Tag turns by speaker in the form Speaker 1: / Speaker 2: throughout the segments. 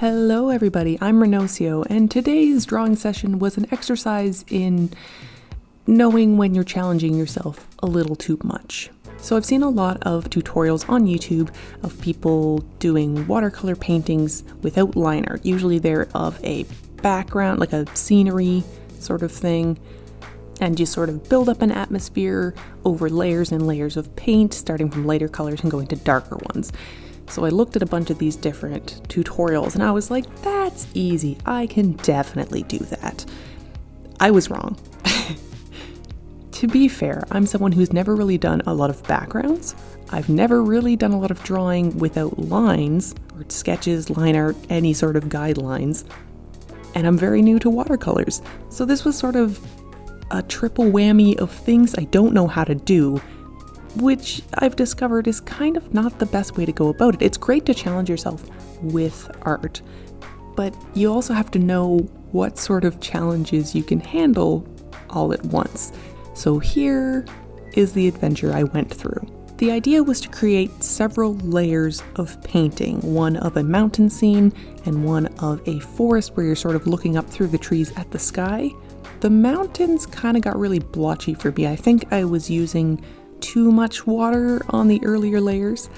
Speaker 1: Hello everybody, I'm Rhinociart, and today's drawing session was an exercise in knowing when you're challenging yourself a little too much. So I've seen a lot of tutorials on YouTube of people doing watercolor paintings without line art. Usually they're of a background, like a scenery sort of thing, and you sort of build up an atmosphere over layers and layers of paint, starting from lighter colors and going to darker ones. So I looked at a bunch of these different tutorials and I was like, that's easy. I can definitely do that. I was wrong. To be fair, I'm someone who's never really done a lot of backgrounds. I've never really done a lot of drawing without lines or sketches, line art, any sort of guidelines. And I'm very new to watercolors. So this was sort of a triple whammy of things I don't know how to do, which I've discovered is kind of not the best way to go about it. It's great to challenge yourself with art, but you also have to know what sort of challenges you can handle all at once. So here is the adventure I went through. The idea was to create several layers of painting, one of a mountain scene and one of a forest where you're sort of looking up through the trees at the sky. The mountains kind of got really blotchy for me. I think I was using too much water on the earlier layers,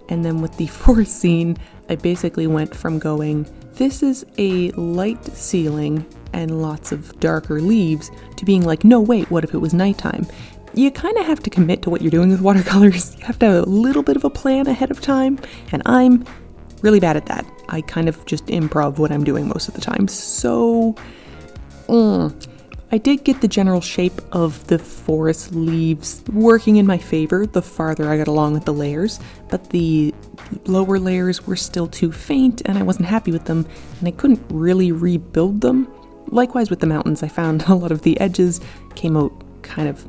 Speaker 1: and then with the forest scene I basically went from going, this is a light ceiling and lots of darker leaves, to being like, no wait, what if it was nighttime? You kind of have to commit to what you're doing with watercolors. You have to have a little bit of a plan ahead of time, and I'm really bad at that. I kind of just improv what I'm doing most of the time. So I did get the general shape of the forest leaves working in my favor the farther I got along with the layers, but the lower layers were still too faint and I wasn't happy with them, and I couldn't really rebuild them. Likewise with the mountains, I found a lot of the edges came out kind of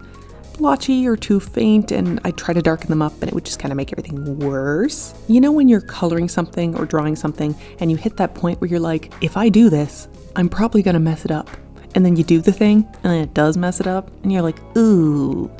Speaker 1: blotchy or too faint, and I tried to darken them up and it would just kind of make everything worse. You know when you're coloring something or drawing something and you hit that point where you're like, if I do this, I'm probably gonna mess it up. And then you do the thing, and then it does mess it up, and you're like, ooh.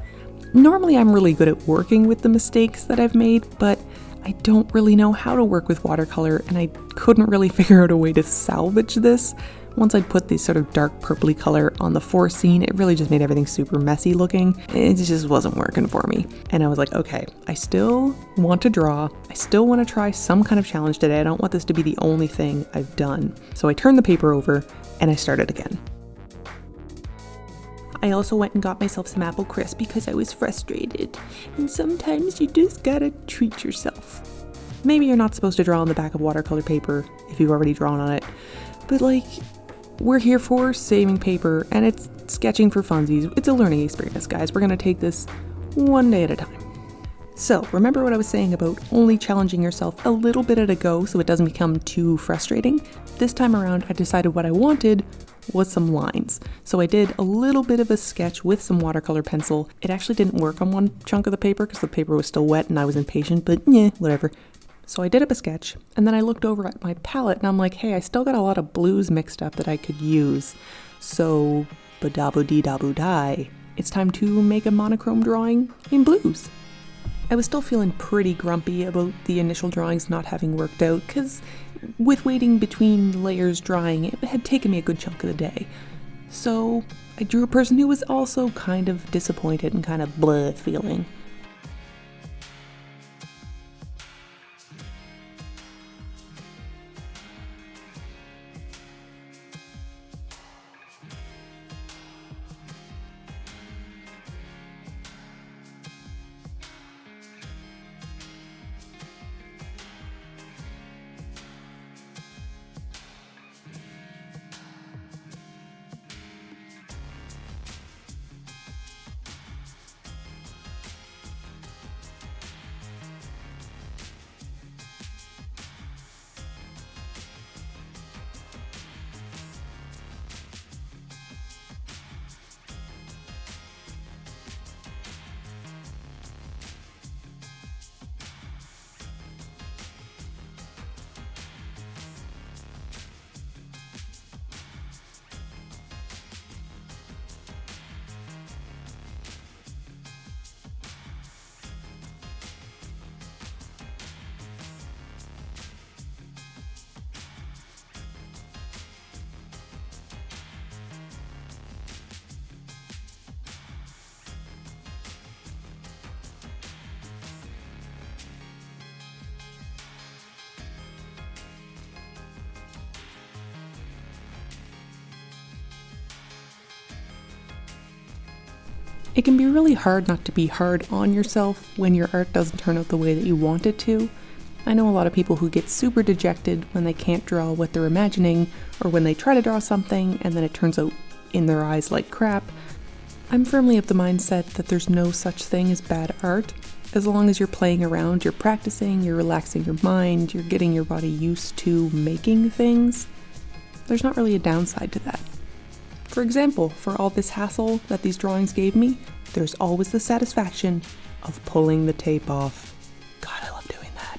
Speaker 1: Normally I'm really good at working with the mistakes that I've made, but I don't really know how to work with watercolor, and I couldn't really figure out a way to salvage this. Once I'd put this sort of dark purpley color on the forest scene, it really just made everything super messy looking. It just wasn't working for me. And I was like, okay, I still want to draw. I still want to try some kind of challenge today. I don't want this to be the only thing I've done. So I turned the paper over and I started again. I also went and got myself some apple crisp because I was frustrated, and sometimes you just gotta treat yourself. Maybe you're not supposed to draw on the back of watercolor paper if you've already drawn on it, but like, we're here for saving paper and it's sketching for funsies. It's a learning experience, guys. We're gonna take this one day at a time. So remember what I was saying about only challenging yourself a little bit at a go so it doesn't become too frustrating? This time around, I decided what I wanted was some lines. So I did a little bit of a sketch with some watercolor pencil. It actually didn't work on one chunk of the paper because the paper was still wet and I was impatient, but whatever. So I did up a sketch, and then I looked over at my palette and I'm like, hey, I still got a lot of blues mixed up that I could use. So ba-da-bo-dee-da-bo-die, it's time to make a monochrome drawing in blues. I was still feeling pretty grumpy about the initial drawings not having worked out, because with waiting between layers drying, it had taken me a good chunk of the day. So I drew a person who was also kind of disappointed and kind of blah feeling. It can be really hard not to be hard on yourself when your art doesn't turn out the way that you want it to. I know a lot of people who get super dejected when they can't draw what they're imagining, or when they try to draw something and then it turns out in their eyes like crap. I'm firmly of the mindset that there's no such thing as bad art. As long as you're playing around, you're practicing, you're relaxing your mind, you're getting your body used to making things, there's not really a downside to that. For example, for all this hassle that these drawings gave me, there's always the satisfaction of pulling the tape off. God, I love doing that.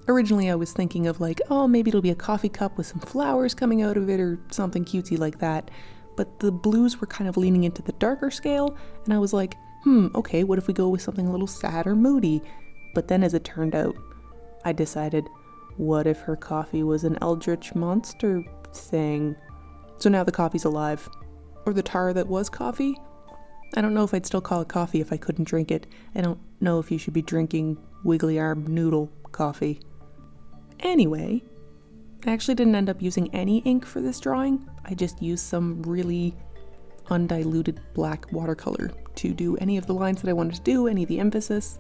Speaker 1: Originally I was thinking of like, oh, maybe it'll be a coffee cup with some flowers coming out of it or something cutesy like that. But the blues were kind of leaning into the darker scale, and I was like, okay, what if we go with something a little sad or moody? But then as it turned out, I decided, what if her coffee was an eldritch monster thing? So now the coffee's alive. Or the tar that was coffee? I don't know if I'd still call it coffee if I couldn't drink it. I don't know if you should be drinking wiggly arm noodle coffee. Anyway, I actually didn't end up using any ink for this drawing. I just used some really undiluted black watercolor to do any of the lines that I wanted to do, any of the emphasis.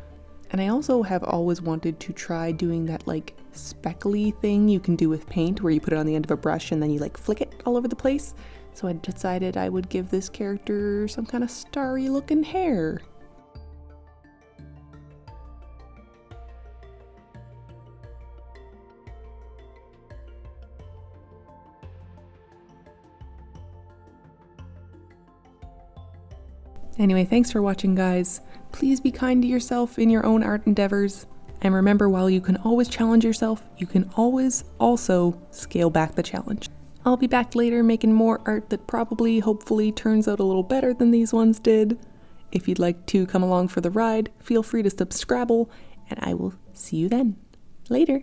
Speaker 1: And I also have always wanted to try doing that like speckly thing you can do with paint where you put it on the end of a brush and then you like flick it all over the place. So I decided I would give this character some kind of starry looking hair. Anyway, thanks for watching, guys. Please be kind to yourself in your own art endeavors. And remember, while you can always challenge yourself, you can always also scale back the challenge. I'll be back later making more art that probably, hopefully, turns out a little better than these ones did. If you'd like to come along for the ride, feel free to subscribe, and I will see you then. Later.